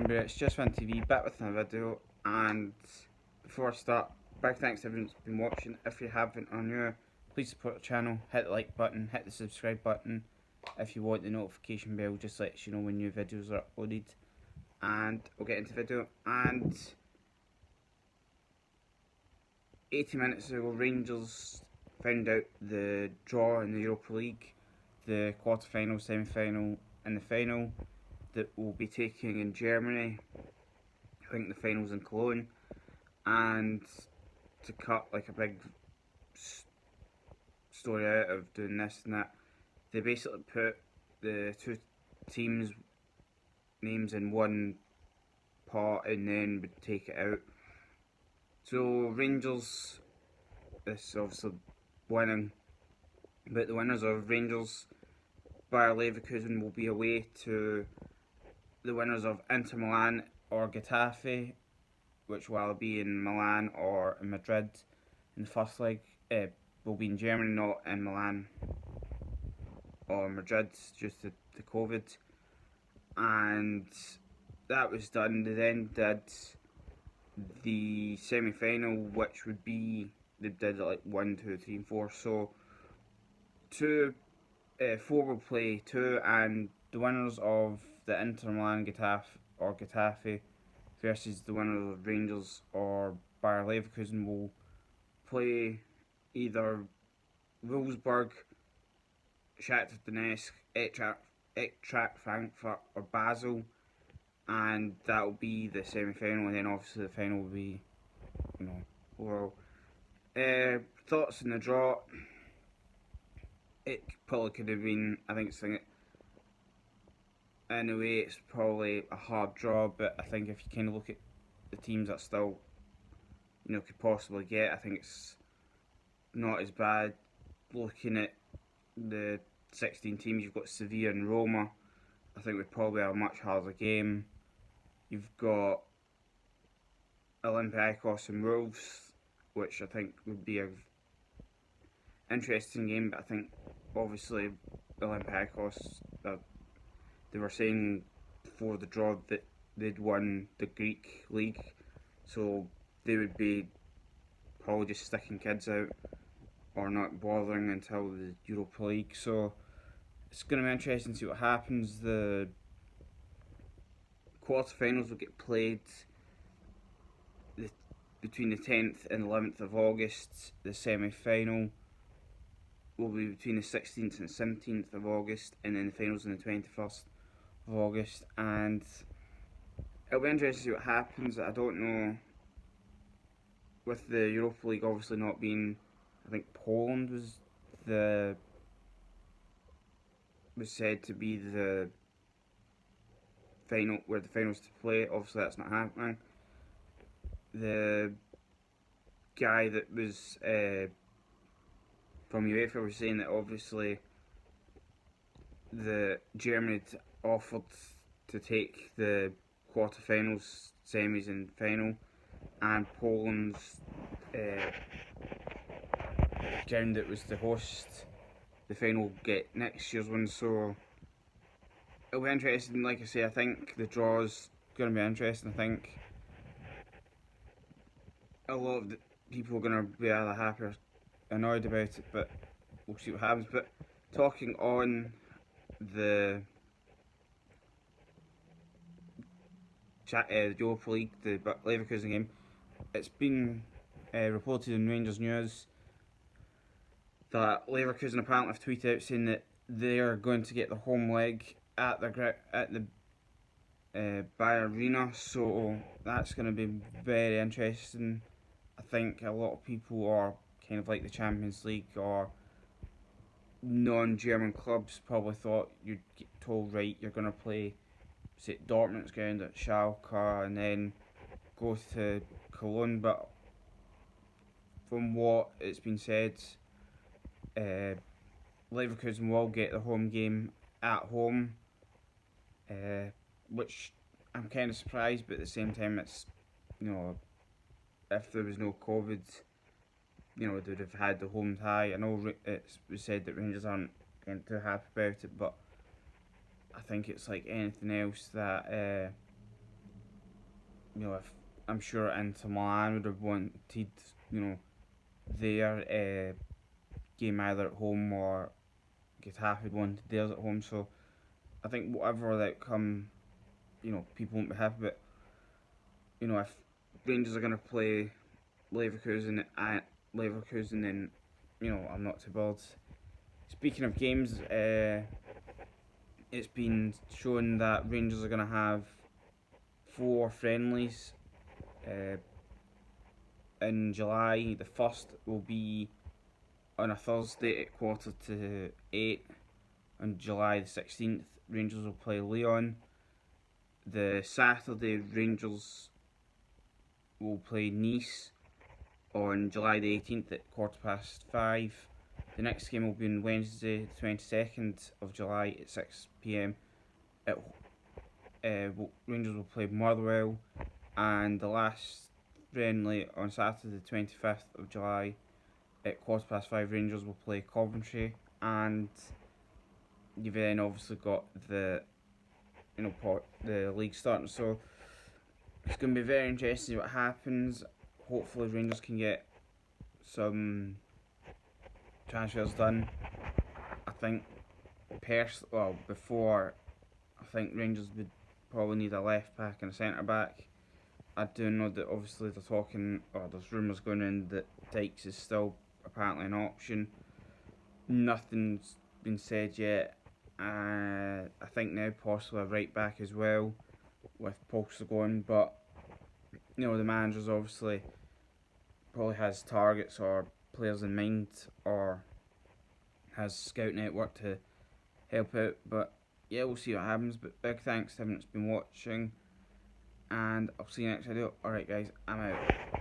remember, it's just one TV, back with another video, and before I start, big thanks to everyone that's been watching. If you haven't or new, please support the channel, hit the like button, hit the subscribe button. If you want the notification bell, just lets you know when new videos are uploaded. And we'll get into the video. And 80 minutes ago, Rangers found out the draw in the Europa League, the quarter-final, semi-final and the final that will be taking in Germany. I think the final's in Cologne, and to cut like a big story out of doing this and that, they basically put the two teams' names in one pot and then would take it out. So Rangers, this is obviously winning, but the winners of Rangers, Bayer Leverkusen, will be away to the winners of Inter Milan or Getafe, which will either be in Milan or in Madrid in the first leg. Will be in Germany, not in Milan or Madrid due to the COVID. And that was done. They then did the semi-final, which would be, they did it like 1, 2, 3 and 4. So 4 will play 2, and the winners of the Inter Milan Getafe versus the winners of Rangers or Bayer Leverkusen will play either Wolfsburg, Shakhtar Donetsk, Eintracht Frankfurt or Basel, and that will be the semi-final, and then obviously the final will be, overall. Thoughts on the draw? It probably could have been, I think it's in a way it's probably a hard draw, but I think if you kind of look at the teams that still, could possibly get, I think it's not as bad. Looking at the 16 teams, you've got Sevilla and Roma. I think we probably have a much harder game. You've got Olympiacos and Wolves, which I think would be an interesting game, but I think obviously Olympiacos, they were saying before the draw that they'd won the Greek league, so they would be probably just sticking kids out or not bothering until the Europa League. So it's going to be interesting to see what happens. The quarterfinals will get played between the 10th and 11th of August. The semi-final will be between the 16th and 17th of August, and then the finals on the 21st of August. And it'll be interesting to see what happens. I don't know, with the Europa League obviously not being, I think Poland was said to be the final, where the finals to play. Obviously that's not happening. The guy that was from UEFA was saying that obviously the Germany had offered to take the quarterfinals, semis and final, and Poland's ground that was the host, the final, get next year's one. So it'll be interesting. Like I say, I think the draw's going to be interesting. I think a lot of the people are going to be either happy or annoyed about it, but we'll see what happens. But talking on the Europa League, the Leverkusen game, it's been reported in Rangers News that Leverkusen apparently have tweeted out saying that they are going to get the home leg at the Bayer Arena, so that's going to be very interesting. I think a lot of people are kind of like the Champions League or non-German clubs probably thought you'd get told, right, you're going to play, say, Dortmund's ground at Schalke and then go to Cologne, but from what it's been said, Leverkusen will get the home game at home, which I'm kind of surprised, but at the same time it's, if there was no COVID, they would have had the home tie. I know it was said that Rangers aren't getting too happy about it, but I think it's like anything else that if I'm sure Inter Milan would have wanted, their game either at home, or Getafe had wanted theirs at home. So I think whatever the outcome, people won't be happy. But if Rangers are going to play Leverkusen at Leverkusen, then I'm not too bothered. Speaking of games, it's been shown that Rangers are going to have 4 friendlies in July. The first will be on a Thursday at 7:45. On July the 16th, Rangers will play Lyon. The Saturday, Rangers will play Nice on July the 18th at 5:15. The next game will be on Wednesday, the 22nd of July at 6 p.m. Rangers will play Motherwell, and the last friendly on Saturday, the 25th of July at 5:15. Rangers will play Coventry, and you've then obviously got the the league starting. So it's going to be very interesting what happens. Hopefully Rangers can get some transfers done. I think before, I think Rangers would probably need a left back and a centre back. I do know that obviously they're talking, or there's rumours going in that Dykes is still apparently an option. Nothing's been said yet. I think now possibly a right back as well, with Polster going, but the manager's obviously probably has targets or players in mind, or has scout network to help out. But yeah, we'll see what happens. But big thanks to everyone that's been watching, and I'll see you next video. Alright guys, I'm out.